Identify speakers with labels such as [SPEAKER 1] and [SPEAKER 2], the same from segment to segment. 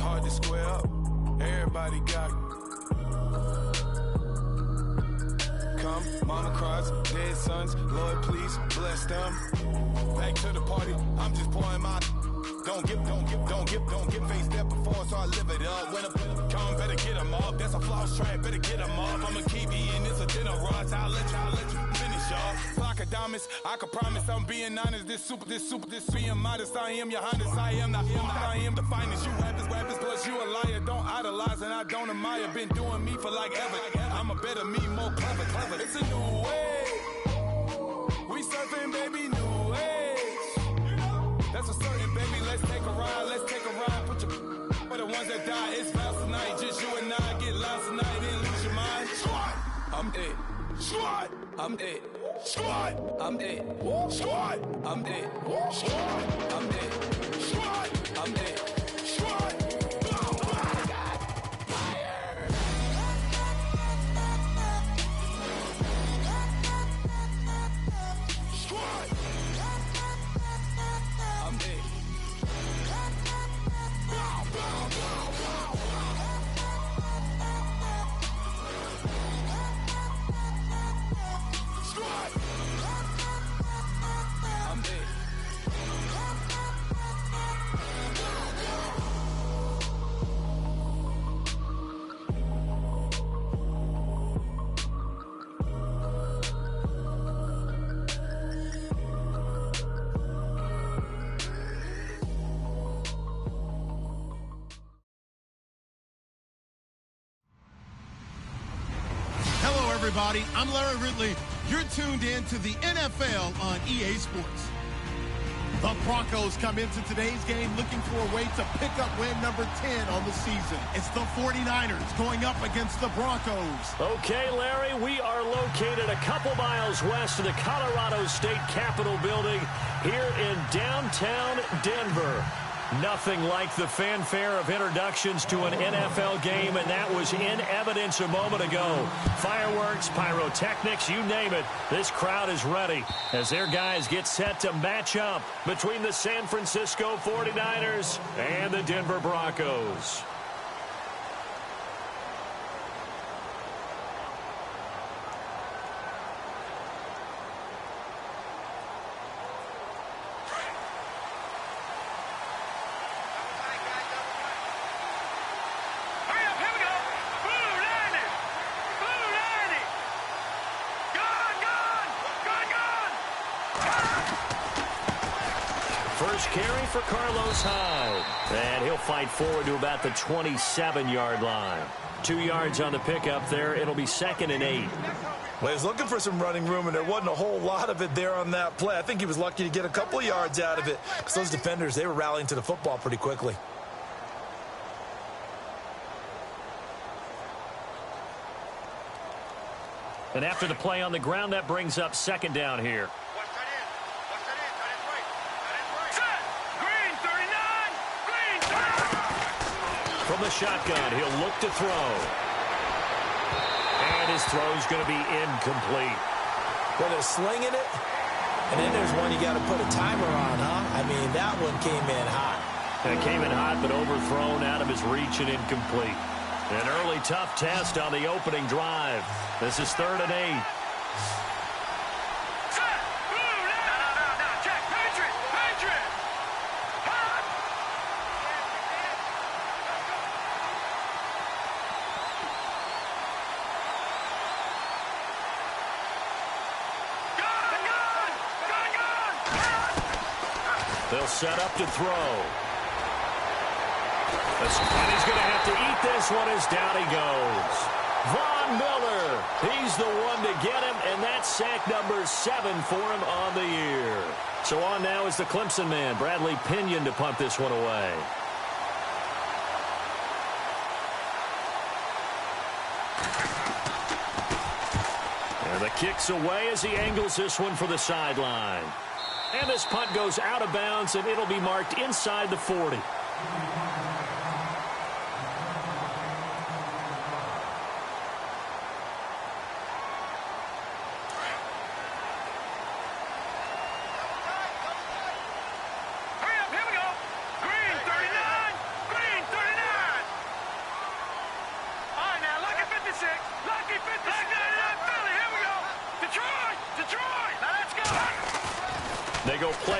[SPEAKER 1] hard to square up. Everybody got come, mama cries, dead sons. Lord, please bless them. Back to the party, I'm just pouring my. Don't get face that before, so I live it up. When I come, better get them up. That's a floss track, better get them up. I'ma keep eating this a dinner rush. I'll let you finish up. Flock of diamonds, I can promise I'm being honest. This being modest. I am your highness. I am the finest. You rappers, plus you a liar. Don't idolize and I don't admire. Been doing me for like ever. I'm a better me, more clever. It's a new way. We surfing, baby, new age. That's a certain, baby. Let's take a ride. Put your for the ones that die. It's vows tonight. Just you and I get lost tonight. Then lose your mind. Squad, I'm dead. Squad, I'm dead. Squad, I'm dead. Squad, I'm dead. Squad, I'm dead. Squad, I'm dead. Squad.
[SPEAKER 2] Everybody, I'm Larry Ridley. You're tuned in to the NFL on EA Sports. The Broncos come into today's game looking for a way to pick up win number 10 on the season. It's the 49ers going up against the Broncos.
[SPEAKER 3] Okay, Larry, we are located a couple miles west of the Colorado State Capitol building here in downtown Denver. Nothing like the fanfare of introductions to an NFL game, and that was in evidence a moment ago. Fireworks, pyrotechnics, you name it. This crowd is ready as their guys get set to match up between the San Francisco 49ers and the Denver Broncos. First carry for Carlos Hyde. And he'll fight forward to about the 27-yard line. 2 yards on the pickup there. It'll be 2nd and 8.
[SPEAKER 4] Well, he was looking for some running room, and there wasn't a whole lot of it there on that play. I think he was lucky to get a couple of yards out of it because those defenders, they were rallying to the football pretty quickly.
[SPEAKER 3] And after the play on the ground, that brings up 2nd down here. From the shotgun, he'll look to throw. And his throw's going to be incomplete.
[SPEAKER 4] Well, they're slinging it, and then there's one you got to put a timer on, huh? I mean, that one came in hot.
[SPEAKER 3] It came in hot, but overthrown out of his reach and incomplete. An early tough test on the opening drive. This is 3rd and 8. They'll set up to throw. And he's going to have to eat this one as down he goes. Von Miller, he's the one to get him, and that's sack number 7 for him on the year. So on now is the Clemson man, Bradley Pinion, to punt this one away. And the kick's away as he angles this one for the sideline. And this punt goes out of bounds, and it'll be marked inside the 40.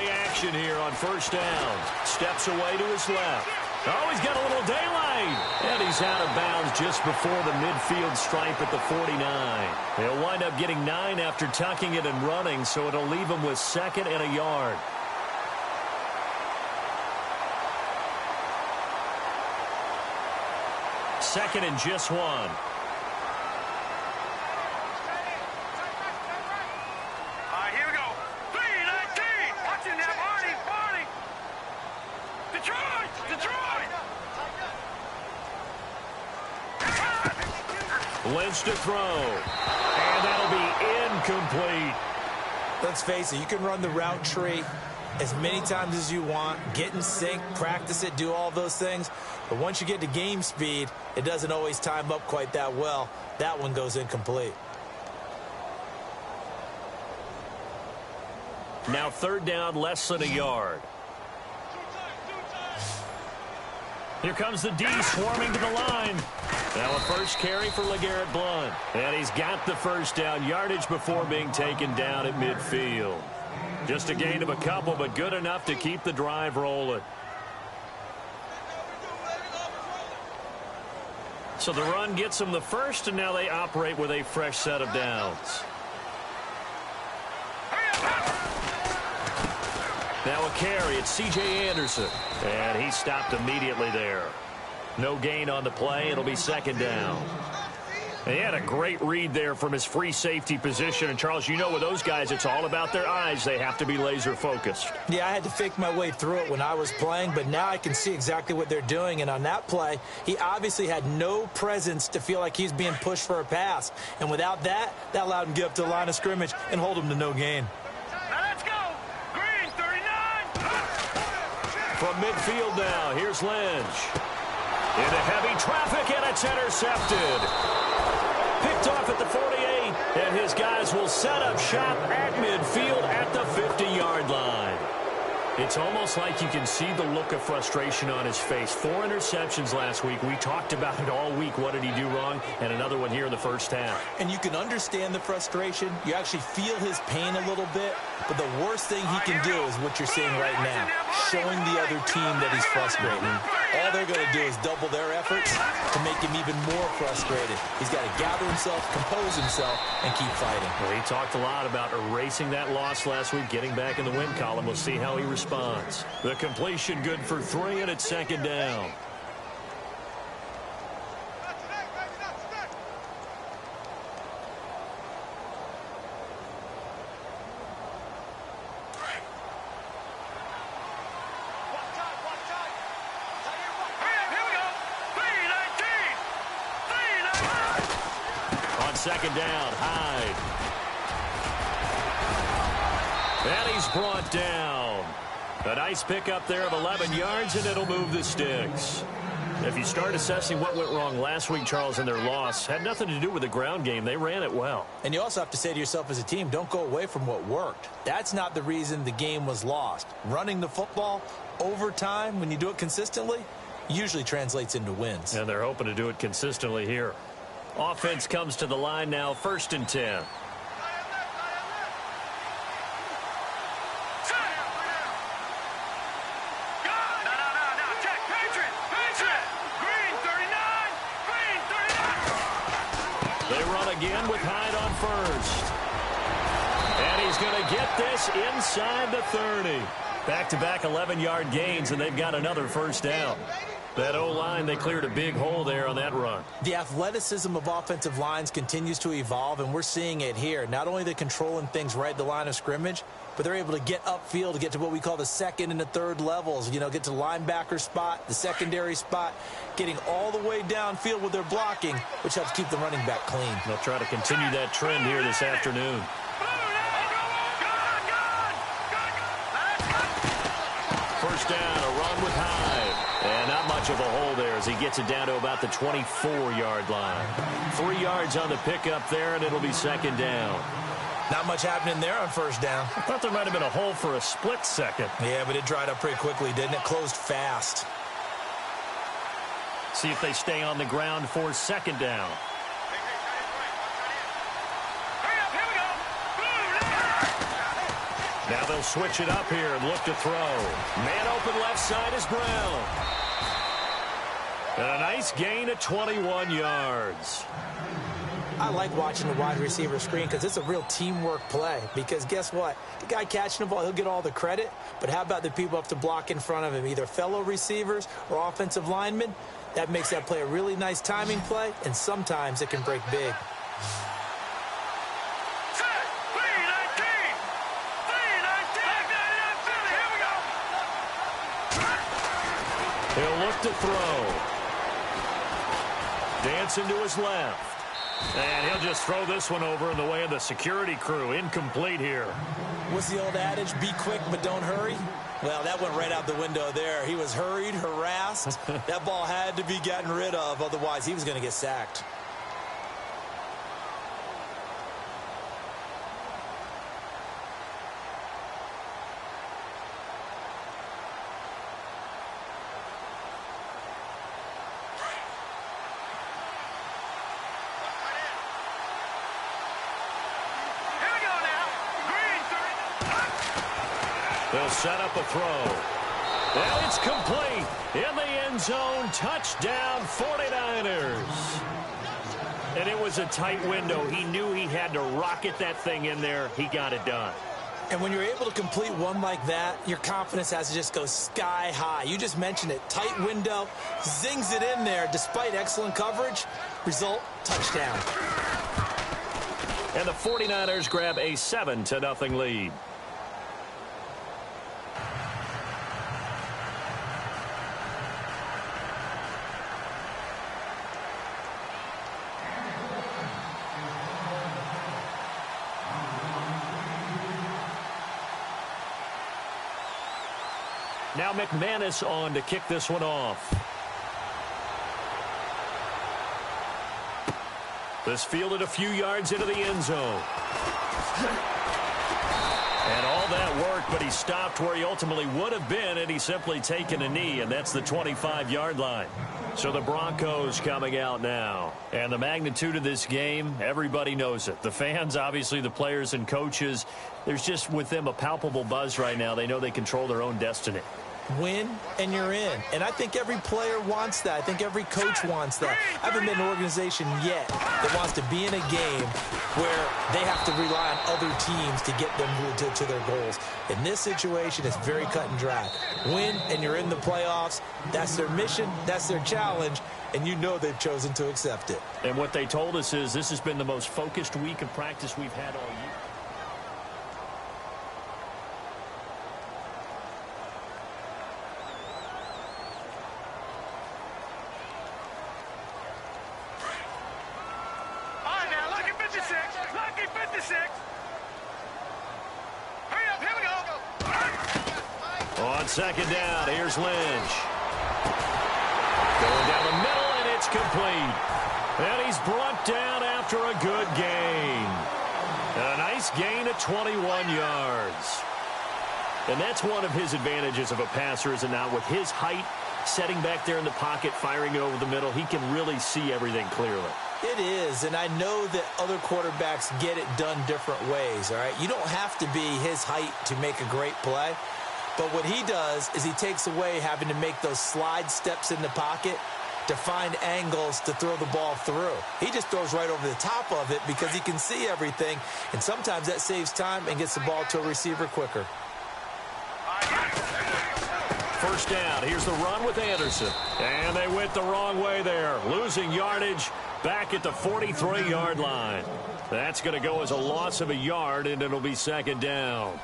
[SPEAKER 3] play action here on first down. Steps away to his left. Oh, he's got a little daylight. And he's out of bounds just before the midfield stripe at the 49. He'll wind up getting 9 after tucking it and running, so it'll leave him with 2nd and a yard. Second and just 1. Lynch to throw. And that'll be incomplete.
[SPEAKER 4] Let's face it, you can run the route tree as many times as you want, get in sync, practice it, do all those things. But once you get to game speed, it doesn't always time up quite that well. That one goes incomplete.
[SPEAKER 3] Now 3rd down, less than a yard. Here comes the D swarming to the line. Now a first carry for LeGarrette Blount. And he's got the first down, yardage before being taken down at midfield. Just a gain of a couple, but good enough to keep the drive rolling. So the run gets them the first, and now they operate with a fresh set of downs. Now a carry, it's C.J. Anderson. And he stopped immediately there. No gain on the play. It'll be 2nd down. He had a great read there from his free safety position. And, Charles, you know with those guys, it's all about their eyes. They have to be laser-focused.
[SPEAKER 4] Yeah, I had to fake my way through it when I was playing, but now I can see exactly what they're doing. And on that play, he obviously had no presence to feel like he's being pushed for a pass. And without that, that allowed him to get up to the line of scrimmage and hold him to no gain.
[SPEAKER 3] From midfield now, here's Lynch. Into heavy traffic, and it's intercepted. Picked off at the 48, and his guys will set up shop at midfield at the 50-yard line. It's almost like you can see the look of frustration on his face. 4 interceptions last week. We talked about it all week. What did he do wrong? And another one here in the first half.
[SPEAKER 4] And you can understand the frustration. You actually feel his pain a little bit. But the worst thing he can do is what you're seeing right now, showing the other team that he's frustrated. All they're going to do is double their efforts to make him even more frustrated. He's got to gather himself, compose himself, and keep fighting.
[SPEAKER 3] Well, he talked a lot about erasing that loss last week, getting back in the win column. We'll see how he responds. The completion good for 3, and it's 2nd down. On 2nd down, Hyde. And he's brought down. A nice pickup there of 11 yards, and it'll move the sticks. If you start assessing what went wrong last week, Charles, in their loss, had nothing to do with the ground game. They ran it well.
[SPEAKER 4] And you also have to say to yourself as a team, don't go away from what worked. That's not the reason the game was lost. Running the football over time, when you do it consistently, usually translates into wins.
[SPEAKER 3] And they're hoping to do it consistently here. Offense comes to the line now, 1st and 10. They run again with Hyde on first. And he's going to get this inside the 30. Back-to-back 11-yard gains, and they've got another first down. That O-line, they cleared a big hole there on that run.
[SPEAKER 4] The athleticism of offensive lines continues to evolve, and we're seeing it here. Not only are they controlling things right at the line of scrimmage, but they're able to get upfield to get to what we call the 2nd and the 3rd levels. You know, get to the linebacker spot, the secondary spot, getting all the way downfield with their blocking, which helps keep the running back clean.
[SPEAKER 3] They'll try to continue that trend here this afternoon. First down, a run with Hyde. And not much of a hole there as he gets it down to about the 24-yard line. 3 yards on the pickup there, and it'll be 2nd down.
[SPEAKER 4] Not much happening there on first down.
[SPEAKER 3] I thought there might have been a hole for a split second.
[SPEAKER 4] Yeah, but it dried up pretty quickly, didn't it? Closed fast.
[SPEAKER 3] See if they stay on the ground for 2nd down. Now they'll switch it up here and look to throw. Man open left side is Brown. And a nice gain of 21 yards.
[SPEAKER 4] I like watching the wide receiver screen because it's a real teamwork play. Because guess what? The guy catching the ball, he'll get all the credit. But how about the people up to block in front of him, either fellow receivers or offensive linemen? That makes that play a really nice timing play, and sometimes it can break big.
[SPEAKER 3] He'll look to throw. Dancing to his left. And he'll just throw this one over in the way of the security crew. Incomplete here.
[SPEAKER 4] What's the old adage? Be quick, but don't hurry. Well, that went right out the window there. He was hurried, harassed. That ball had to be gotten rid of. Otherwise, he was going to get sacked.
[SPEAKER 3] They'll set up a throw. Well, it's complete. In the end zone, touchdown 49ers. And it was a tight window. He knew he had to rocket that thing in there. He got it done.
[SPEAKER 4] And when you're able to complete one like that, your confidence has to just go sky high. You just mentioned it. Tight window, zings it in there despite excellent coverage. Result, touchdown.
[SPEAKER 3] And the 49ers grab a 7-0 lead. Now McManus on to kick this one off. This fielded a few yards into the end zone. And all that work, but he stopped where he ultimately would have been had he simply taken a knee, and that's the 25-yard line. So the Broncos coming out now. And the magnitude of this game, everybody knows it. The fans, obviously the players and coaches, there's just with them a palpable buzz right now. They know they control their own destiny.
[SPEAKER 4] Win, and you're in. And I think every player wants that. I think every coach wants that. I haven't been in an organization yet that wants to be in a game where they have to rely on other teams to get them to their goals. In this situation, it's very cut and dry. Win, and you're in the playoffs. That's their mission. That's their challenge. And you know they've chosen to accept it.
[SPEAKER 3] And what they told us is this has been the most focused week of practice we've had all year. On second down, here's Lynch. Going down the middle, and it's complete. And he's brought down after a good gain. And a nice gain of 21 yards. And that's one of his advantages of a passer, is it not? With his height, setting back there in the pocket, firing it over the middle, he can really see everything clearly.
[SPEAKER 4] It is, and I know that other quarterbacks get it done different ways, all right? You don't have to be his height to make a great play. But what he does is he takes away having to make those slide steps in the pocket to find angles to throw the ball through. He just throws right over the top of it because he can see everything, and sometimes that saves time and gets the ball to a receiver quicker.
[SPEAKER 3] First down, here's the run with Anderson. And they went the wrong way there, losing yardage back at the 43-yard line. That's going to go as a loss of a yard, and it'll be second down.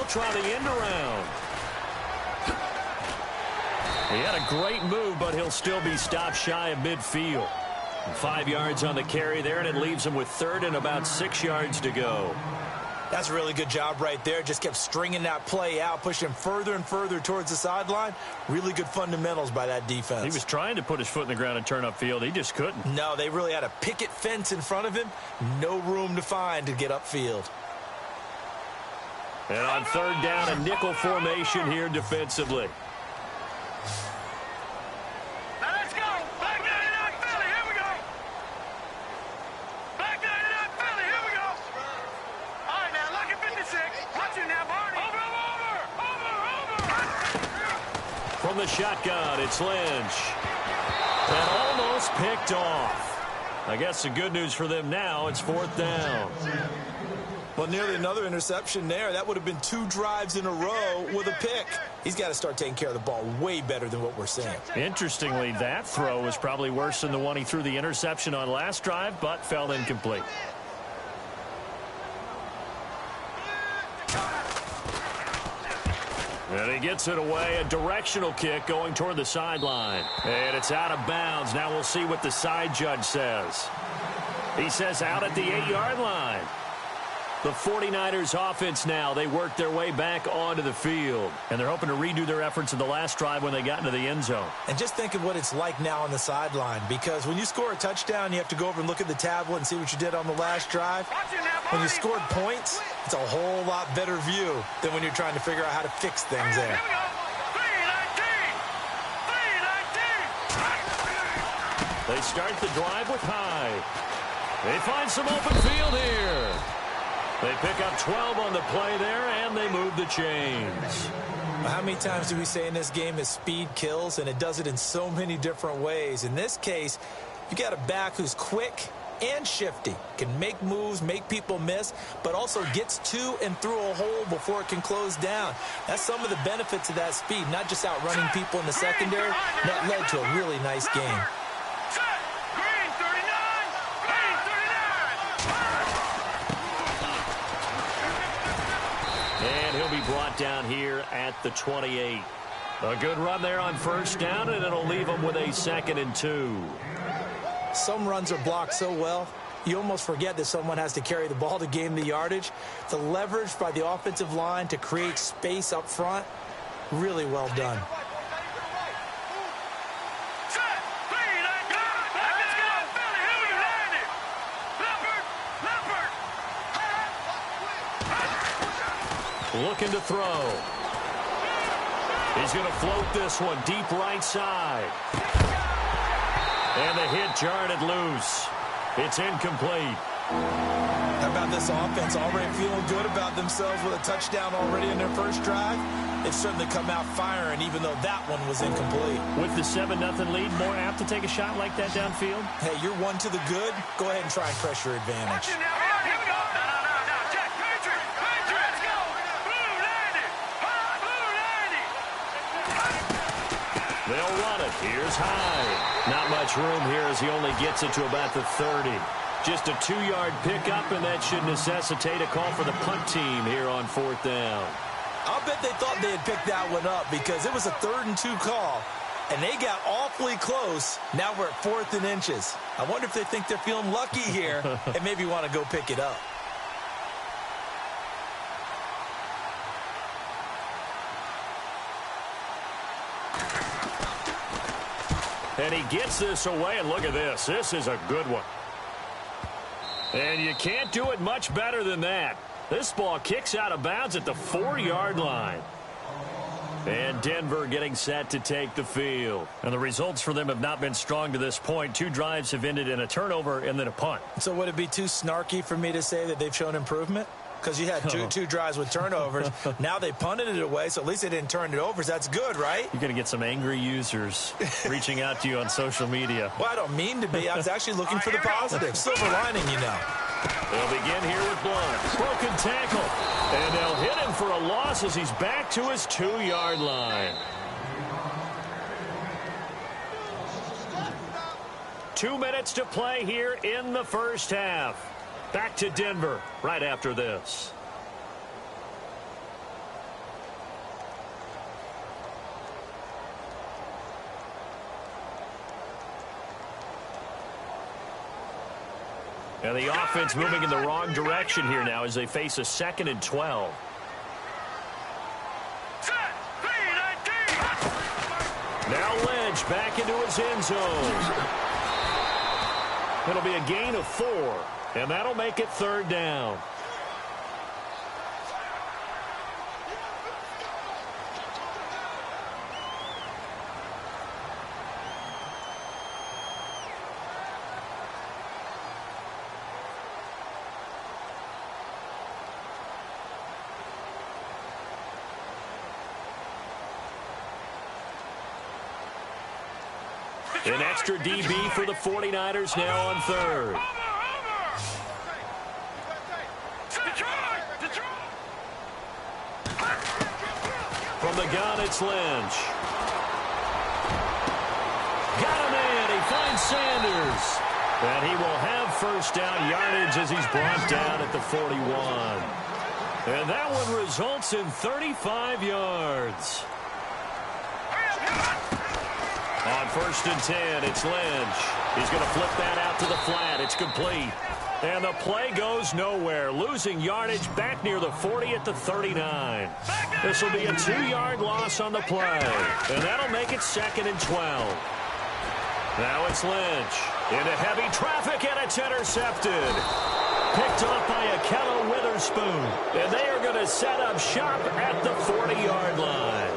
[SPEAKER 3] Try the end around. He had a great move, but he'll still be stopped shy of midfield. 5 yards on the carry there, and it leaves him with third and about 6 yards to go.
[SPEAKER 4] That's a really good job right there. Just kept stringing that play out, pushing him further and further towards the sideline. Really good fundamentals by that defense.
[SPEAKER 3] He was trying to put his foot in the ground and turn upfield. He just couldn't.
[SPEAKER 4] No, they really had a picket fence in front of him. No room to find to get upfield.
[SPEAKER 3] And on third down, a nickel formation here defensively. From the shotgun, it's Lynch. And almost picked off. I guess the good news for them now, it's fourth down.
[SPEAKER 4] Well, nearly another interception there. That would have been 2 drives in a row with a pick. He's got to start taking care of the ball way better than what we're seeing.
[SPEAKER 3] Interestingly, that throw was probably worse than the one he threw the interception on last drive, but fell incomplete. And he gets it away, a directional kick going toward the sideline. And it's out of bounds. Now we'll see what the side judge says. He says out at the 8-yard line. The 49ers offense now, they work their way back onto the field. And they're hoping to redo their efforts in the last drive when they got into the end zone.
[SPEAKER 4] And just think of what it's like now on the sideline. Because when you score a touchdown, you have to go over and look at the tablet and see what you did on the last drive. When you scored points, it's a whole lot better view than when you're trying to figure out how to fix things there.
[SPEAKER 3] They start the drive with Hyde. They find some open field here. They pick up 12 on the play there, and they move the chains.
[SPEAKER 4] How many times do we say in this game that speed kills, and it does it in so many different ways? In this case, you got a back who's quick and shifty, can make moves, make people miss, but also gets to and through a hole before it can close down. That's some of the benefits of that speed, not just outrunning people in the secondary. That led to a really nice game.
[SPEAKER 3] Be brought down here at the 28. A good run there on first down, and it'll leave them with a 2nd and 2.
[SPEAKER 4] Some runs are blocked so well, you almost forget that someone has to carry the ball to gain the yardage. The leverage by the offensive line to create space up front, really well done.
[SPEAKER 3] Looking to throw. He's going to float this one deep right side. And the hit jarred it loose. It's incomplete.
[SPEAKER 4] How about this offense already feeling good about themselves with a touchdown already in their first drive? They've certainly come out firing, even though that one was incomplete.
[SPEAKER 3] With the 7-0 lead, more apt to take a shot like that downfield?
[SPEAKER 4] Hey, you're one to the good. Go ahead and try and press your advantage.
[SPEAKER 3] They'll run it. Here's Hyde. Not much room here as he only gets it to about the 30. Just a 2-yard pickup, and that should necessitate a call for the punt team here on fourth down.
[SPEAKER 4] I'll bet they thought they had picked that one up because it was a 3rd and 2 call, and they got awfully close. Now we're at 4th and inches. I wonder if they think they're feeling lucky here and maybe want to go pick it up.
[SPEAKER 3] And he gets this away, and look at this. This is a good one. And you can't do it much better than that. This ball kicks out of bounds at the 4-yard line. And Denver getting set to take the field. And the results for them have not been strong to this point. 2 drives have ended in a turnover and then a punt.
[SPEAKER 4] So would it be too snarky for me to say that they've shown improvement? Because you had two drives with turnovers. Now they punted it away, so at least they didn't turn it over. So that's good, right?
[SPEAKER 3] You're going to get some angry users reaching out to you on social media.
[SPEAKER 4] Well, I don't mean to be. I was actually looking for the positive. Silver lining, you know.
[SPEAKER 3] They'll begin here with Blunt. Broken tackle. And they'll hit him for a loss as he's back to his 2-yard line. 2 minutes to play here in the first half. Back to Denver right after this. And the offense moving in the wrong direction here now as they face a 2nd and 12. Now Lynch back into his end zone. It'll be a gain of 4, and that'll make it 3rd down. An extra DB for the 49ers now on 3rd. From the gun, it's Lynch. Got a man. He finds Sanders. And he will have 1st down yardage as he's brought down at the 41. And that one results in 35 yards. On 1st and 10, it's Lynch. He's going to flip that out to the flat. It's complete. And the play goes nowhere. Losing yardage back near the 40 at the 39. This will be a 2-yard loss on the play. And that'll make it 2nd and 12. Now it's Lynch. Into heavy traffic, and it's intercepted. Picked off by Akello Witherspoon. And they are going to set up shop at the 40-yard line.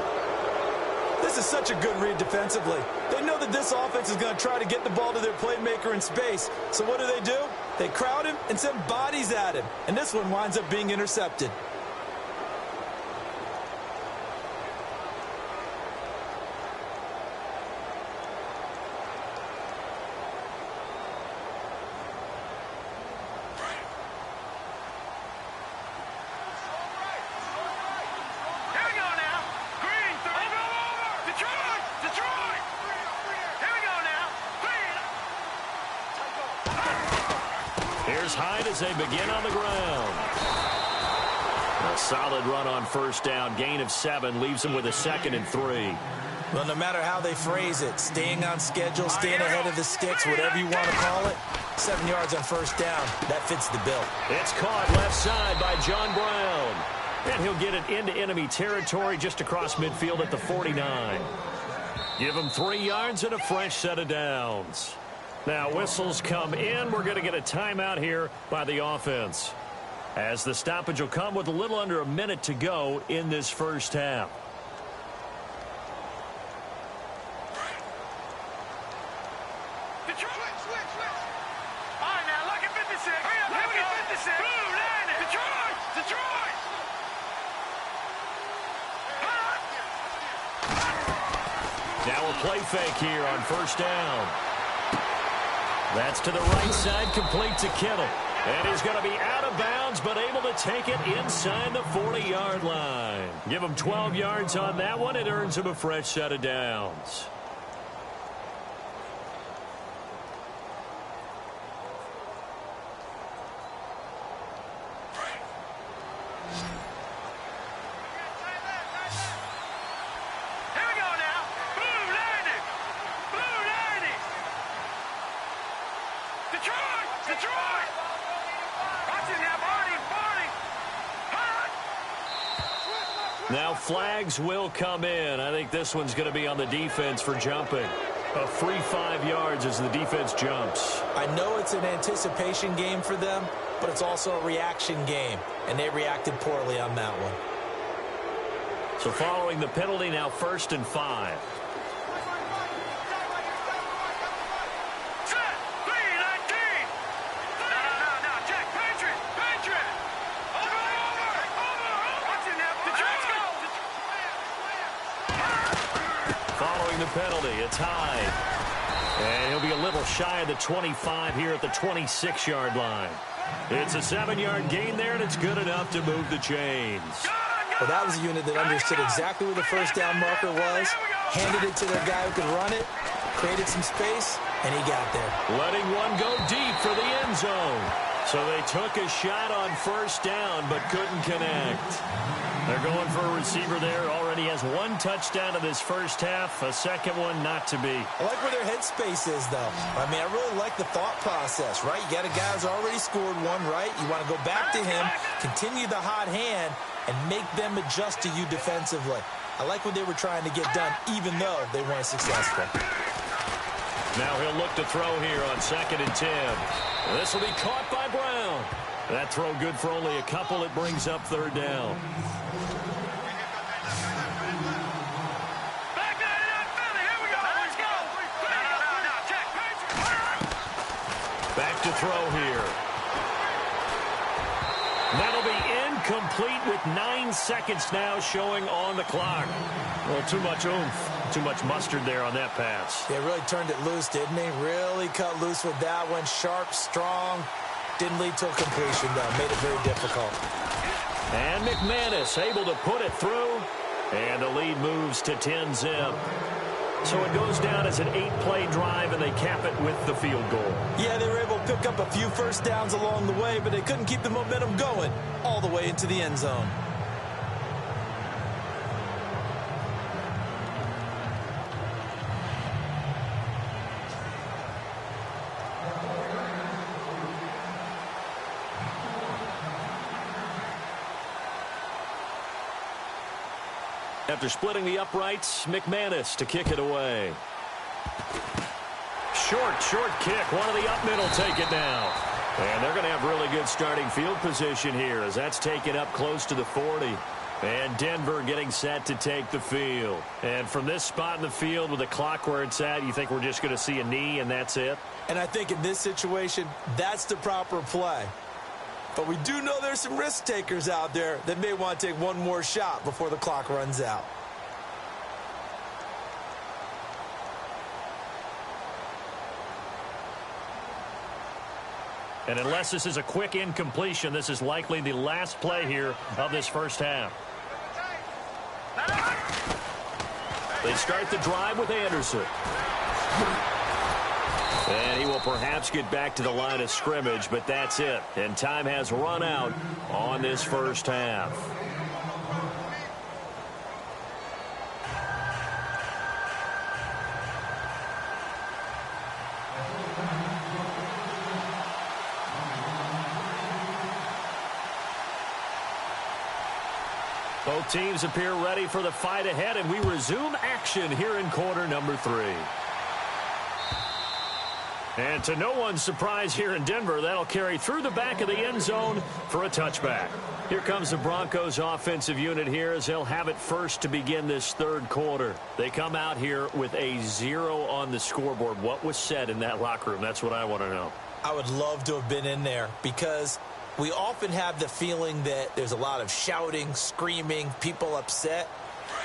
[SPEAKER 4] This is such a good read defensively. They know that this offense is going to try to get the ball to their playmaker in space. So what do? They crowd him and send bodies at him. And this one winds up being intercepted.
[SPEAKER 3] Hyde as they begin on the ground. A solid run on 1st down. Gain of 7 leaves them with a 2nd and 3.
[SPEAKER 4] Well, no matter how they phrase it, staying on schedule, staying ahead of the sticks, whatever you want to call it, 7 yards on 1st down. That fits the bill.
[SPEAKER 3] It's caught left side by John Brown. And he'll get it into enemy territory just across midfield at the 49. Give him 3 yards and a fresh set of downs. Now whistles come in. We're going to get a timeout here by the offense, as the stoppage will come with a little under a minute to go in this 1st half.
[SPEAKER 1] All right, now look at 56. Look at 56. Boom, Detroit.
[SPEAKER 3] Now a play fake here on 1st down. That's to the right side, complete to Kittle. And he's going to be out of bounds, but able to take it inside the 40-yard line. Give him 12 yards on that one. It earns him a fresh set of downs. Now flags will come in. I think this one's going to be on the defense for jumping. A free 5 yards as the defense jumps.
[SPEAKER 4] I know it's an anticipation game for them, but it's also a reaction game, and they reacted poorly on that one.
[SPEAKER 3] So following the penalty, now 1st and 5. Penalty, it's Hyde. And he'll be a little shy of the 25 here at the 26-yard line. It's a 7-yard gain there, and it's good enough to move the chains.
[SPEAKER 4] Well, that was a unit that understood exactly where the 1st down marker was, handed it to their guy who could run it, created some space, and he got there.
[SPEAKER 3] Letting one go deep for the end zone. So they took a shot on first down but couldn't connect. They're going for a receiver there. Already has one touchdown in this first half. A second one not to be.
[SPEAKER 4] I like where their headspace is, though. I mean, I really like the thought process, right? You got a guy who's already scored one, right? You want to go back to him, continue the hot hand, and make them adjust to you defensively. I like what they were trying to get done, even though they weren't successful.
[SPEAKER 3] Now he'll look to throw here on 2nd and 10. This will be caught by Brown. That throw good for only a couple. It brings up 3rd down. Back to throw here. That'll be incomplete with 9 seconds now showing on the clock. Well, too much oomph, too much mustard there on that pass.
[SPEAKER 4] Yeah, really turned it loose, didn't he? Really cut loose with that one. Sharp, strong. Didn't lead to a completion, though. Made it very difficult.
[SPEAKER 3] And McManus able to put it through. And the lead moves to 10-zip. So it goes down as an 8-play drive, and they cap it with the field goal.
[SPEAKER 4] Yeah, they were able to pick up a few first downs along the way, but they couldn't keep the momentum going all the way into the end zone.
[SPEAKER 3] After splitting the uprights, McManus to kick it away. Short kick. One of the up middle take it now. And they're going to have really good starting field position here as that's taken up close to the 40. And Denver getting set to take the field. And from this spot in the field with the clock where it's at, you think we're just going to see a knee and that's it?
[SPEAKER 4] And I think in this situation, that's the proper play. But we do know there's some risk takers out there that may want to take one more shot before the clock runs out.
[SPEAKER 3] And unless this is a quick incompletion, this is likely the last play here of this first half. They start the drive with Anderson. And he will perhaps get back to the line of scrimmage, but that's it. And time has run out on this first half. Both teams appear ready for the fight ahead, and we resume action here in quarter number 3. And to no one's surprise here in Denver, that'll carry through the back of the end zone for a touchback. Here comes the Broncos offensive unit here as they'll have it first to begin this third quarter. They come out here with a 0 on the scoreboard. What was said in that locker room? That's what I want to know.
[SPEAKER 4] I would love to have been in there because we often have the feeling that there's a lot of shouting, screaming, people upset.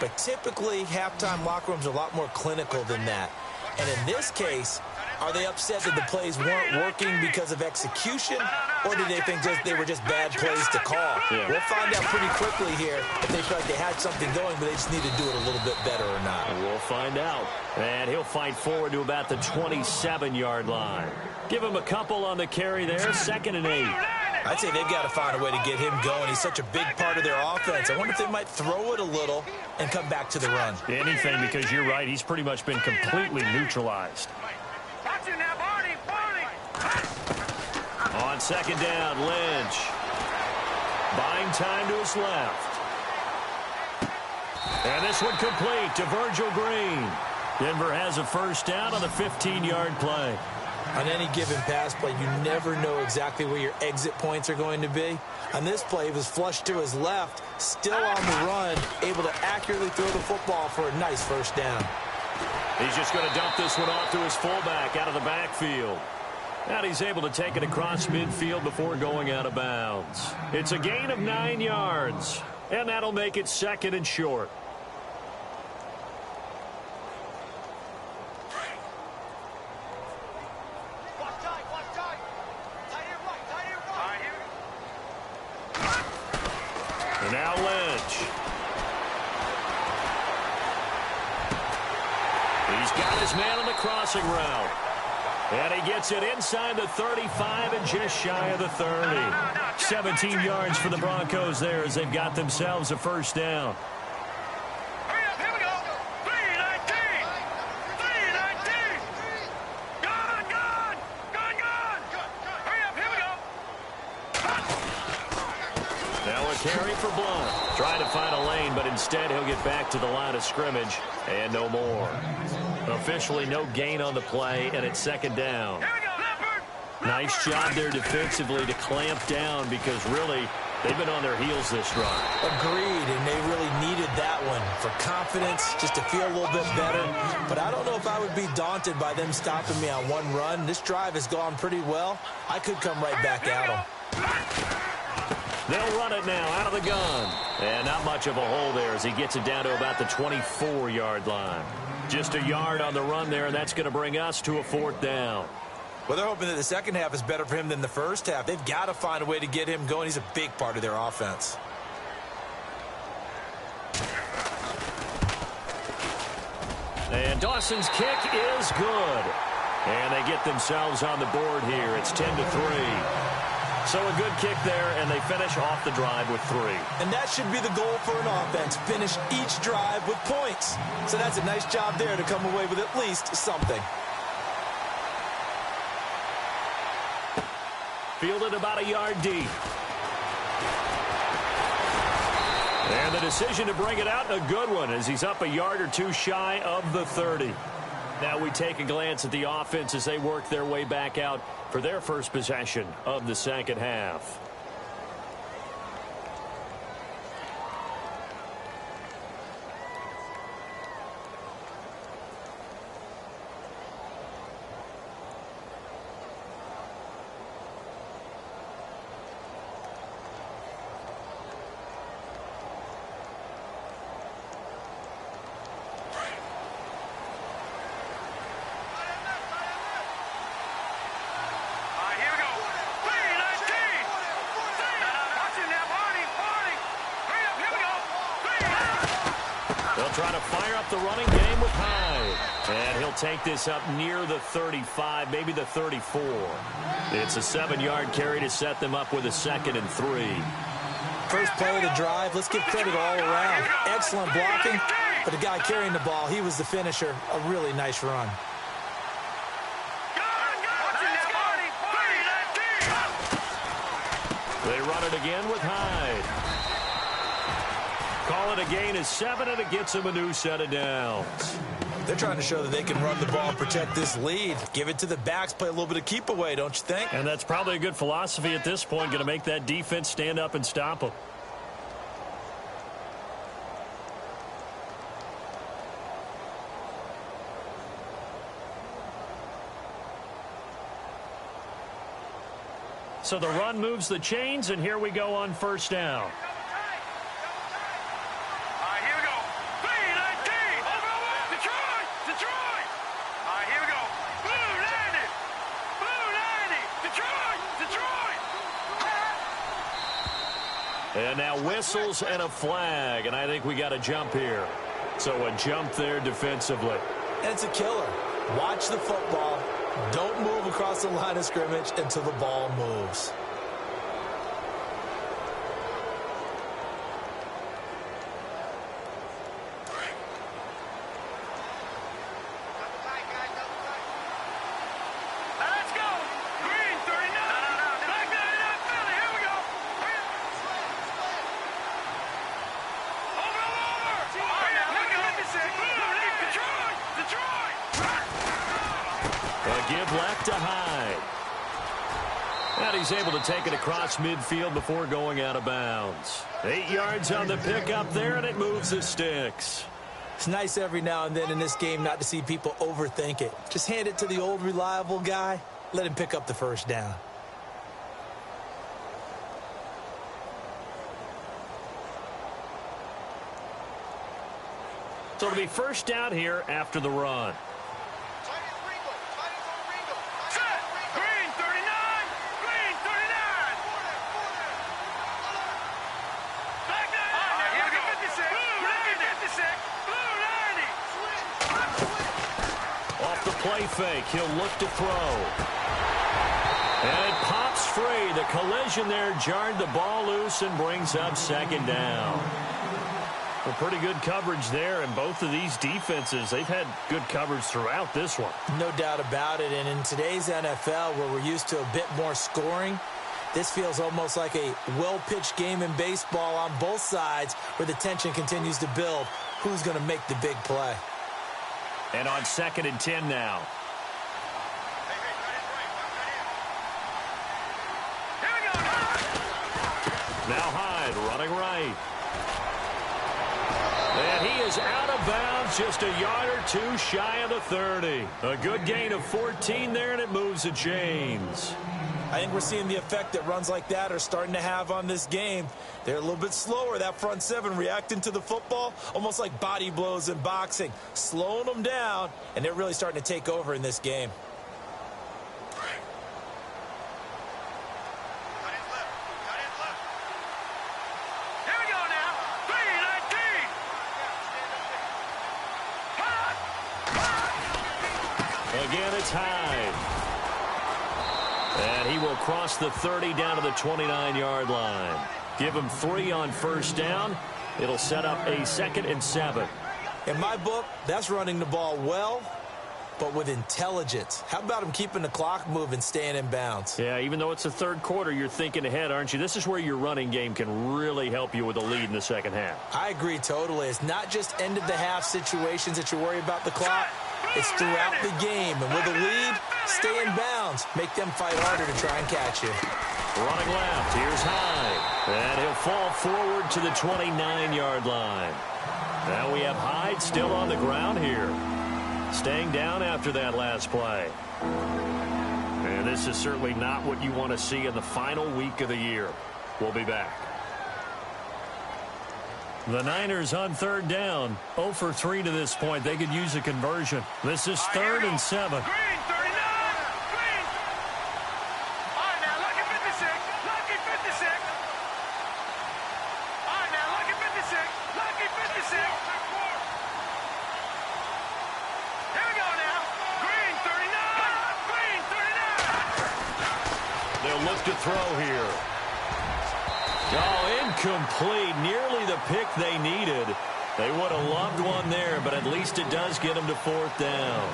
[SPEAKER 4] But typically, halftime locker rooms are a lot more clinical than that. And in this case, are they upset that the plays weren't working because of execution, or do they think they were just bad plays to call?
[SPEAKER 3] Yeah.
[SPEAKER 4] We'll find out pretty quickly here if they feel like they had something going, but they just need to do it a little bit better or not.
[SPEAKER 3] We'll find out. And he'll fight forward to about the 27-yard line. Give him a couple on the carry there, 2nd and 8.
[SPEAKER 4] I'd say they've got to find a way to get him going. He's such a big part of their offense. I wonder if they might throw it a little and come back to the run.
[SPEAKER 3] Anything, because you're right. He's pretty much been completely neutralized. On 2nd down, Lynch. Buying time to his left. And this one complete to Virgil Green. Denver has a first down on the 15-yard play.
[SPEAKER 4] On any given pass play, you never know exactly where your exit points are going to be. On this play, he was flushed to his left, still on the run, able to accurately throw the football for a nice first down.
[SPEAKER 3] He's just going to dump this one off to his fullback out of the backfield. And he's able to take it across midfield before going out of bounds. It's a gain of 9 yards, and that'll make it 2nd and short. And now Lynch. He's got his man on the crossing route. And he gets it inside the 35 and just shy of the 30. 17 yards for the Broncos there as they've got themselves a first down. Carry for Blunt. Trying to find a lane, but instead he'll get back to the line of scrimmage and no more. Officially no gain on the play, and it's second down. Nice job there defensively to clamp down because really they've been on their heels this run.
[SPEAKER 4] Agreed, and they really needed that one for confidence, just to feel a little bit better. But I don't know if I would be daunted by them stopping me on one run. This drive has gone pretty well. I could come right back at them.
[SPEAKER 3] They'll run it now out of the gun. And not much of a hole there as he gets it down to about the 24-yard line. Just a yard on the run there, and that's going to bring us to a fourth down.
[SPEAKER 4] Well, they're hoping that the second half is better for him than the first half. They've got to find a way to get him going. He's a big part of their offense.
[SPEAKER 3] And Dawson's kick is good. And they get themselves on the board here. It's 10-3. So a good kick there, and they finish off the drive with 3.
[SPEAKER 4] And that should be the goal for an offense, finish each drive with points. So that's a nice job there to come away with at least something.
[SPEAKER 3] Fielded about a yard deep. And the decision to bring it out, a good one, as he's up a yard or two shy of the 30. Now we take a glance at the offense as they work their way back out for their first possession of the second half. Trying to fire up the running game with Hyde. And he'll take this up near the 35, maybe the 34. It's a 7-yard carry to set them up with a 2nd and 3.
[SPEAKER 4] First play of the drive, let's give credit all around. Excellent blocking, but the guy carrying the ball, he was the finisher. A really nice run.
[SPEAKER 3] They run it again with Hyde. Call it a gain of 7, and it gets them a new set of downs.
[SPEAKER 4] They're trying to show that they can run the ball and protect this lead. Give it to the backs, play a little bit of keep away, don't you think?
[SPEAKER 3] And that's probably a good philosophy at this point, going to make that defense stand up and stop them. So the run moves the chains, and here we go on first down. And now whistles and a flag, and I think we got a jump here. So a jump there defensively.
[SPEAKER 4] And it's a killer. Watch the football. Don't move across the line of scrimmage until the ball moves.
[SPEAKER 3] Give left to Hyde. And he's able to take it across midfield before going out of bounds. 8 yards on the pickup there, and it moves the sticks.
[SPEAKER 4] It's nice every now and then in this game not to see people overthink it. Just hand it to the old reliable guy. Let him pick up the first down.
[SPEAKER 3] So it'll be first down here after the run. play fake. He'll look to throw. And it pops free. The collision there jarred the ball loose and brings up second down. Well, pretty good coverage there, and both of these defenses, they've had good coverage throughout this one.
[SPEAKER 4] No doubt about it, and in today's NFL, where we're used to a bit more scoring, this feels almost like a well-pitched game in baseball on both sides where the tension continues to build. Who's going to make the big play?
[SPEAKER 3] And on 2nd and 10 now. Now Hyde running right. And he is out of bounds, just a yard or two shy of the 30. A good gain of 14 there, and it moves the chains.
[SPEAKER 4] I think we're seeing the effect that runs like that are starting to have on this game. They're a little bit slower, that front seven, reacting to the football, almost like body blows in boxing, slowing them down, and they're really starting to take over in this game.
[SPEAKER 3] Again, it's Hyde. And he will cross the 30 down to the 29-yard line. Give him 3 on first down. It'll set up a 2nd and 7.
[SPEAKER 4] In my book, that's running the ball well, but with intelligence. How about him keeping the clock moving, staying in bounds?
[SPEAKER 3] Yeah, even though it's the third quarter, you're thinking ahead, aren't you? This is where your running game can really help you with a lead in the second half.
[SPEAKER 4] I agree totally. It's not just end-of-the-half situations that you worry about the clock. It's throughout the game. And with a lead, stay in bounds. Make them fight harder to try and catch you.
[SPEAKER 3] Running left. Here's Hyde. And he'll fall forward to the 29-yard line. Now we have Hyde still on the ground here. Staying down after that last play. And this is certainly not what you want to see in the final week of the year. We'll be back. The Niners on third down. 0 for 3 to this point. They could use a conversion. This is 3rd and 7.
[SPEAKER 5] Green, 39! Green! All right, now, lucky 56. Lucky 56. All right, now, lucky 56. Lucky 56. Here we go now. Green, 39. Green, 39.
[SPEAKER 3] They'll look to throw here. Oh, incomplete. Nearly the pick they needed. They would have loved one there, but at least it does get them to 4th down.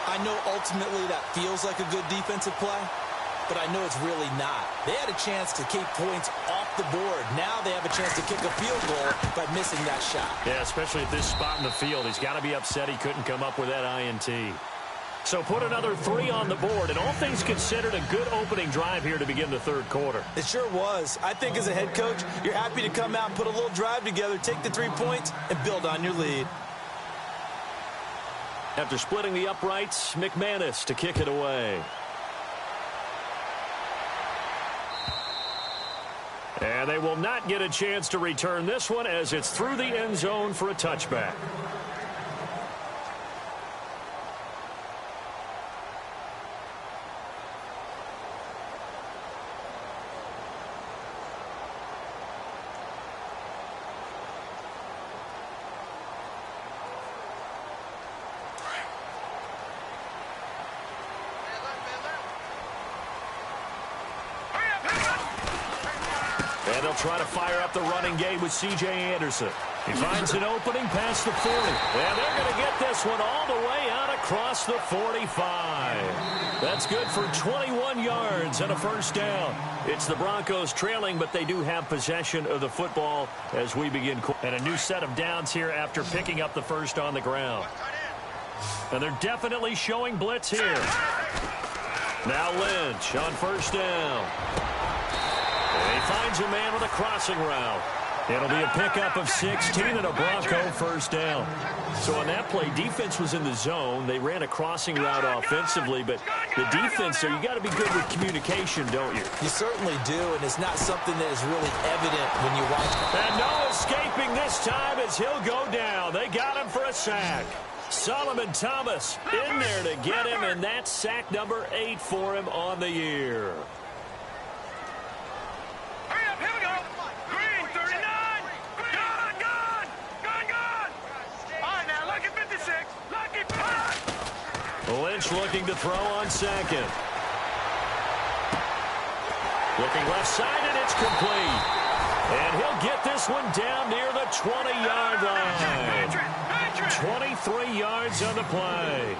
[SPEAKER 4] I know ultimately that feels like a good defensive play, but I know it's really not. They had a chance to keep points off the board. Now they have a chance to kick a field goal by missing that shot.
[SPEAKER 3] Yeah, especially at this spot in the field. He's got to be upset he couldn't come up with that INT. So put another 3 on the board, and all things considered, a good opening drive here to begin the third quarter.
[SPEAKER 4] It sure was. I think as a head coach, you're happy to come out and put a little drive together, take the 3 points, and build on your lead.
[SPEAKER 3] After splitting the uprights, McManus to kick it away. And they will not get a chance to return this one as it's through the end zone for a touchback. And they'll try to fire up the running game with C.J. Anderson. He finds an opening past the 40. And they're going to get this one all the way out across the 45. That's good for 21 yards and a first down. It's the Broncos trailing, but they do have possession of the football as we begin. And a new set of downs here after picking up the first on the ground. And they're definitely showing blitz here. Now Lynch on first down. And he finds a man with a crossing route. It'll be a pickup of 16 and a Bronco first down. So on that play, defense was in the zone. They ran a crossing route offensively, but the defense, so you got to be good with communication, don't you?
[SPEAKER 4] You certainly do, and it's not something that is really evident when you watch.
[SPEAKER 3] And no escaping this time as he'll go down. They got him for a sack. Solomon Thomas in there to get him, and that's sack number 8 for him on the year.
[SPEAKER 5] Hurry up, here we go. Green, 39. Gone. All right, now, lucky 56. Lucky 5.
[SPEAKER 3] Lynch looking to throw on second. Looking left side, and it's complete. And he'll get this one down near the 20-yard line. 23 yards on the play.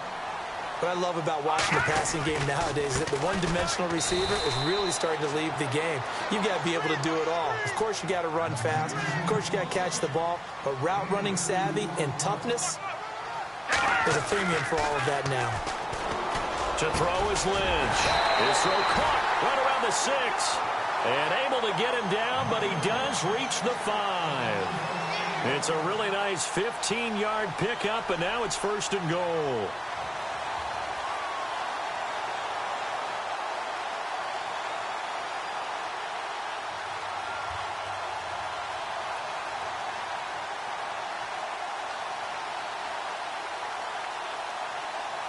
[SPEAKER 4] What I love about watching the passing game nowadays is that the one-dimensional receiver is really starting to leave the game. You've got to be able to do it all. Of course, you got to run fast. Of course, you got to catch the ball. But route running savvy and toughness, there's a premium for all of that now.
[SPEAKER 3] To throw is Lynch. His throw caught right around the 6. And able to get him down, but he does reach the 5. It's a really nice 15-yard pickup, and now it's 1st and goal.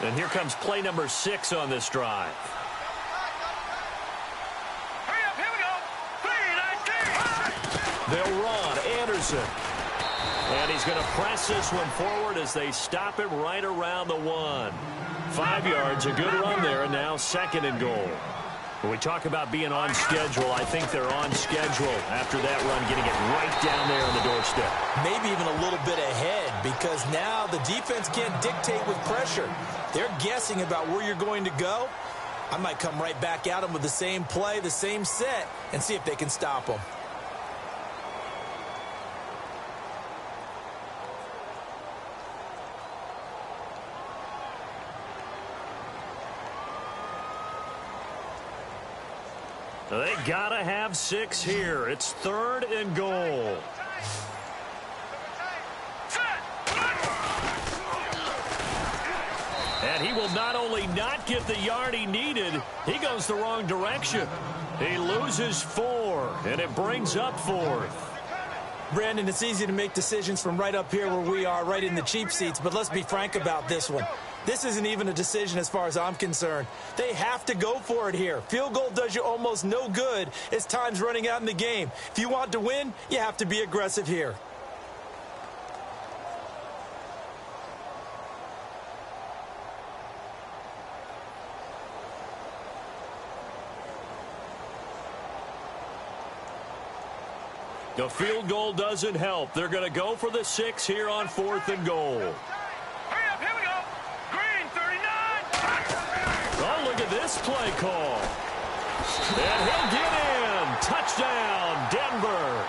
[SPEAKER 3] And here comes play number 6 on this drive.
[SPEAKER 5] Hurry up, here we go. 3-19.
[SPEAKER 3] They'll run. Anderson. And he's going to press this one forward as they stop him right around the 1. 5 yards, a good run there, and now 2nd and goal. When we talk about being on schedule, I think they're on schedule after that run, getting it right down there on the doorstep.
[SPEAKER 4] Maybe even a little bit ahead, because now the defense can't dictate with pressure. They're guessing about where you're going to go. I might come right back at them with the same play, the same set, and see if they can stop them.
[SPEAKER 3] They gotta have 6 here. It's 3rd and goal. And he will not only not get the yard he needed, he goes the wrong direction. He loses 4, and it brings up 4th.
[SPEAKER 4] Brandon, it's easy to make decisions from right up here where we are, right in the cheap seats, but let's be frank about this one. This isn't even a decision as far as I'm concerned. They have to go for it here. Field goal does you almost no good as time's running out in the game. If you want to win, you have to be aggressive here.
[SPEAKER 3] The field goal doesn't help. They're going to go for the 6 here on 4th and goal.
[SPEAKER 5] Hurry up, here we go. Green, 39.
[SPEAKER 3] Oh, look at this play call. And he'll get in. Touchdown, Denver.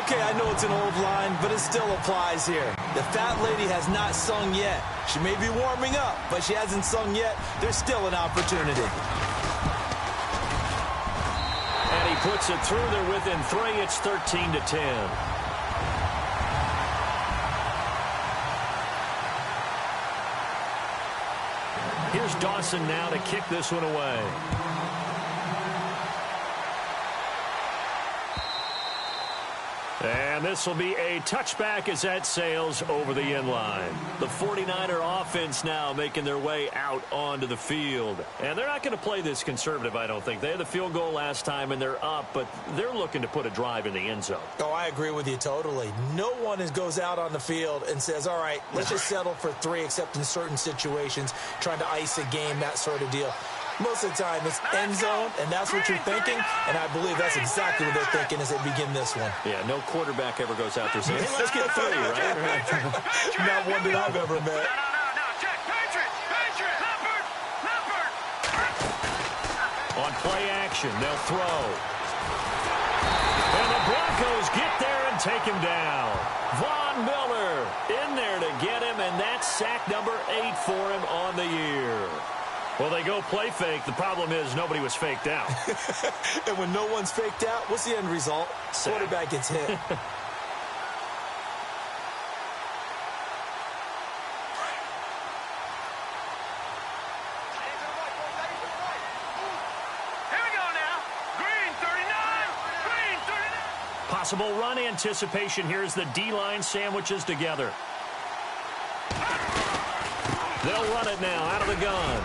[SPEAKER 4] Okay, I know it's an old line, but it still applies here. The fat lady has not sung yet. She may be warming up, but she hasn't sung yet. There's still an opportunity.
[SPEAKER 3] And he puts it through. They're within 3. It's 13-10. Here's Dawson now to kick this one away. And this will be a touchback as that sails over the end line. The 49er offense now making their way out onto the field. And they're not going to play this conservative, I don't think. They had the field goal last time, and they're up, but they're looking to put a drive in the end zone.
[SPEAKER 4] Oh, I agree with you totally. No one goes out on the field and says, all right, let's just settle for 3, except in certain situations, trying to ice a game, that sort of deal. Most of the time, it's end zone, and that's what you're thinking, and I believe that's exactly what they're thinking as they begin this one.
[SPEAKER 3] Yeah, no quarterback ever goes out there saying, hey, let's get 3, right?
[SPEAKER 4] Not one that I've ever met.
[SPEAKER 5] No, check. Patriot, Leopard.
[SPEAKER 3] On play action, they'll throw. And the Broncos get there and take him down. Von Miller in there to get him, and that's sack number 8 for him on the year. Well, they go play fake. The problem is nobody was faked out.
[SPEAKER 4] And when no one's faked out, what's the end result? Quarterback gets hit.
[SPEAKER 5] Here we go now. Green, 39.
[SPEAKER 3] Possible run anticipation here as the D-line sandwiches together. They'll run it now out of the gun.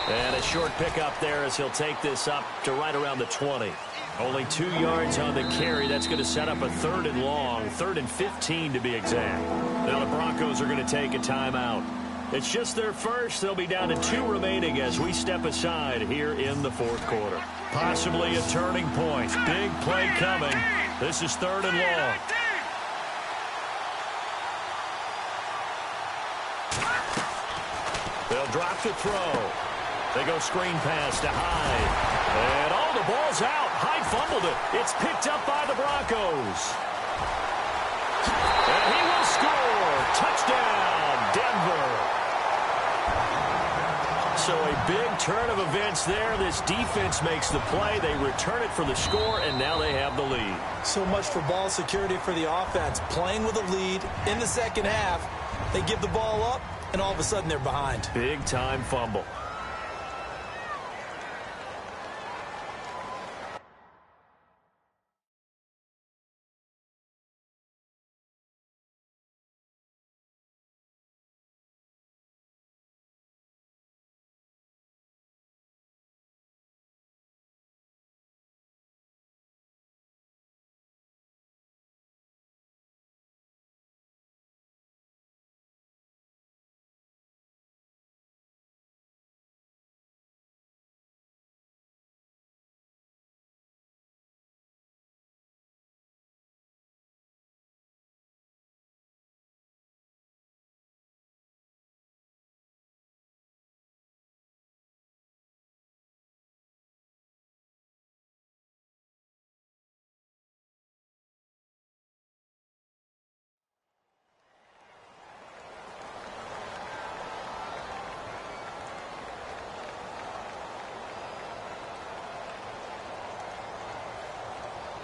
[SPEAKER 3] And a short pickup there as he'll take this up to right around the 20. Only 2 yards on the carry. That's going to set up a 3rd and long, 3rd and 15 to be exact. Now the Broncos are going to take a timeout. It's just their first. They'll be down to 2 remaining as we step aside here in the fourth quarter. Possibly a turning point. Big play coming. This is 3rd and long. They'll drop to throw. They go screen pass to Hyde. And the ball's out. Hyde fumbled it. It's picked up by the Broncos. And he will score. Touchdown, Denver. So a big turn of events there. This defense makes the play. They return it for the score, and now they have the lead.
[SPEAKER 4] So much for ball security for the offense. Playing with a lead in the second half. They give the ball up, and all of a sudden they're behind.
[SPEAKER 3] Big-time fumble.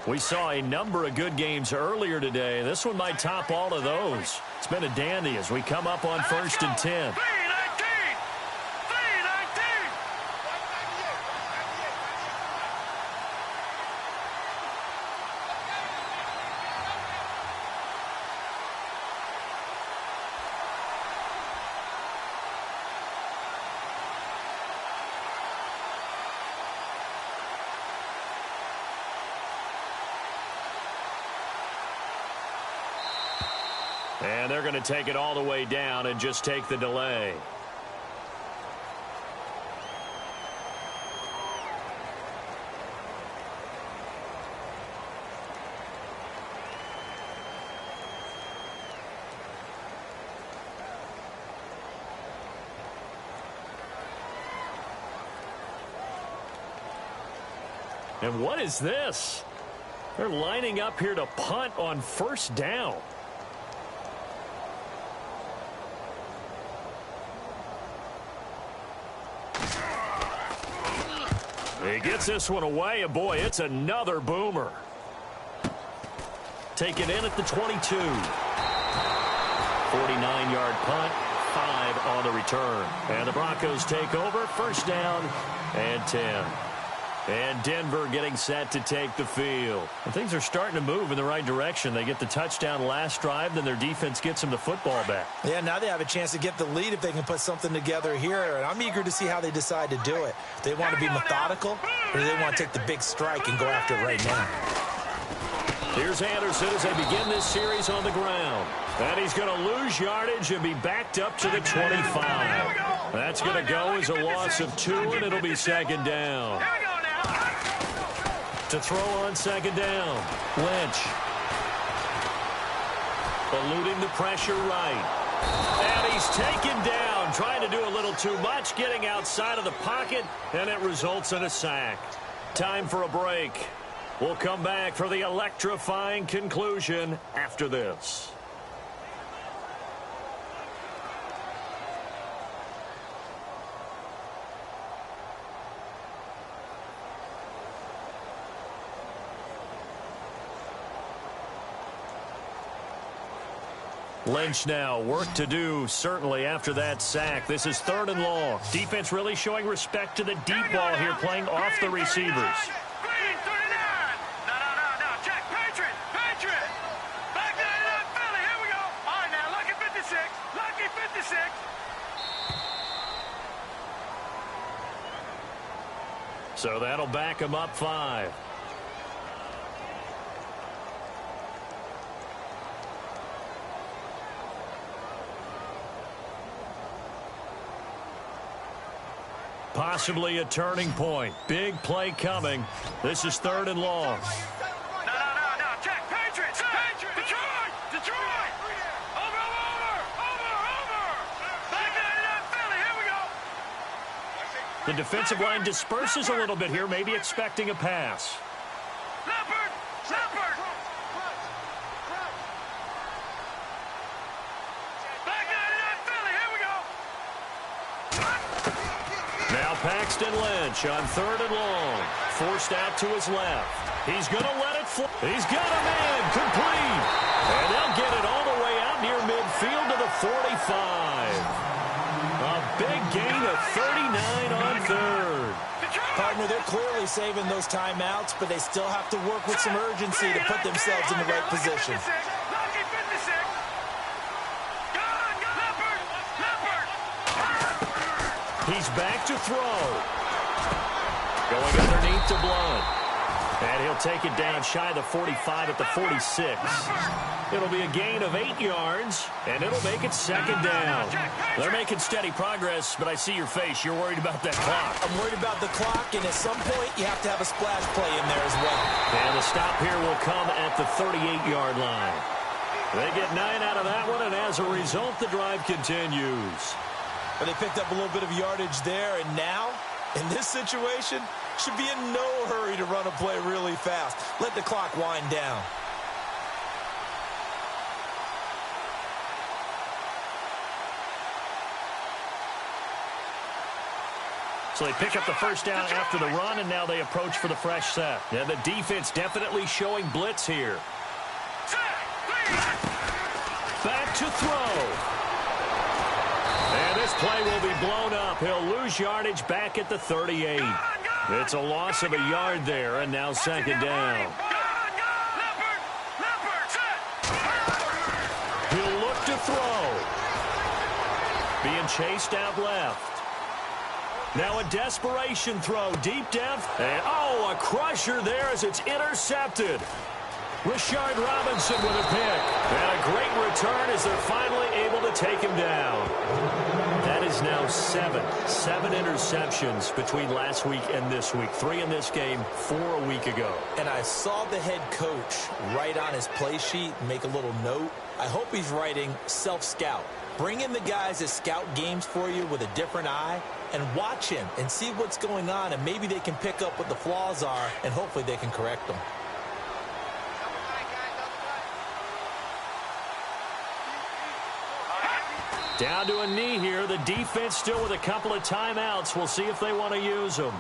[SPEAKER 3] We saw a number of good games earlier today. This one might top all of those. It's been a dandy as we come up on 1st and 10. And they're going to take it all the way down and just take the delay. And what is this? They're lining up here to punt on 1st down. He gets this one away, and boy, it's another boomer. Taken in at the 22. 49-yard punt, 5 on the return. And the Broncos take over, 1st down and 10. And Denver getting set to take the field. And things are starting to move in the right direction. They get the touchdown last drive, then their defense gets them the football back.
[SPEAKER 4] Yeah, now they have a chance to get the lead if they can put something together here. And I'm eager to see how they decide to do it. Do they want to be methodical, or do they want to take the big strike and go after it right now?
[SPEAKER 3] Here's Anderson as they begin this series on the ground. And he's going to lose yardage and be backed up to the 25. That's going to go as a loss of 2, and it'll be 2nd down. To throw on 2nd down, Lynch. Eluding the pressure right. And he's taken down, trying to do a little too much, getting outside of the pocket, and it results in a sack. Time for a break. We'll come back for the electrifying conclusion after this. Lynch now, work to do, certainly, after that sack. This is 3rd and long. Defense really showing respect to the deep ball here, playing off the receivers.
[SPEAKER 5] Green, 39. No. Check. Patriot. Back 99, Philly. Here we go. All right, now, lucky 56. Lucky 56.
[SPEAKER 3] So that'll back him up 5. Possibly a turning point. Big play coming. This is 3rd and long.
[SPEAKER 5] No. Check. Patriots. Detroit. Over. Back 99 Philly. Here we go.
[SPEAKER 3] The defensive line disperses a little bit here, maybe expecting a pass.
[SPEAKER 5] Leopard. Back 99 Philly. Here we go.
[SPEAKER 3] Now Paxton Lynch on 3rd and long. Forced out to his left. He's going to let it fly. He's got a man complete. And they'll get it all the way out near midfield to the 45. A big gain of 39 on 3rd.
[SPEAKER 4] Partner, they're clearly saving those timeouts, but they still have to work with some urgency to put themselves in the right position.
[SPEAKER 5] Lucky 56. Leopard.
[SPEAKER 3] He's back to throw. Going underneath to Blunt. And he'll take it down shy of the 45 at the 46. It'll be a gain of 8 yards, and it'll make it 2nd down. They're making steady progress, but I see your face. You're worried about that clock.
[SPEAKER 4] I'm worried about the clock, and at some point, you have to have a splash play in there as well.
[SPEAKER 3] And the stop here will come at the 38-yard line. They get 9 out of that one, and as a result, the drive continues.
[SPEAKER 4] But they picked up a little bit of yardage there, and now, in this situation, should be in no hurry to run a play really fast. Let the clock wind down.
[SPEAKER 3] So they pick up the first down after the run, and now they approach for the fresh set. And the defense definitely showing blitz here. Back to throw. And this play will be blown up. He'll lose yardage back at the 38. It's a loss of a yard there, and now 2nd down. He'll look to throw. Being chased out left. Now a desperation throw, deep depth. And, a crusher there as it's intercepted. Rashard Robinson with a pick. And a great return as they're finally able to take him down. That is now 7 interceptions between last week and this week. 3 in this game, 4 a week ago.
[SPEAKER 4] And I saw the head coach write on his play sheet, make a little note. I hope he's writing self-scout. Bring in the guys that scout games for you with a different eye and watch him and see what's going on, and maybe they can pick up what the flaws are, and hopefully they can correct them.
[SPEAKER 3] Down to a knee here. The defense still with a couple of timeouts. We'll see if they want to use them.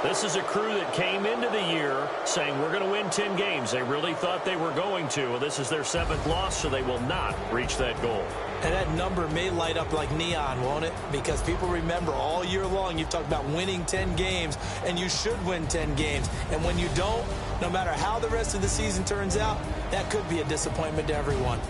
[SPEAKER 3] This is a crew that came into the year saying we're going to win 10 games. They really thought they were going to. Well, this is their 7th loss, so they will not reach that goal.
[SPEAKER 4] And that number may light up like neon, won't it? Because people remember all year long you've talked about winning 10 games, and you should win 10 games. And when you don't, no matter how the rest of the season turns out, that could be a disappointment to everyone.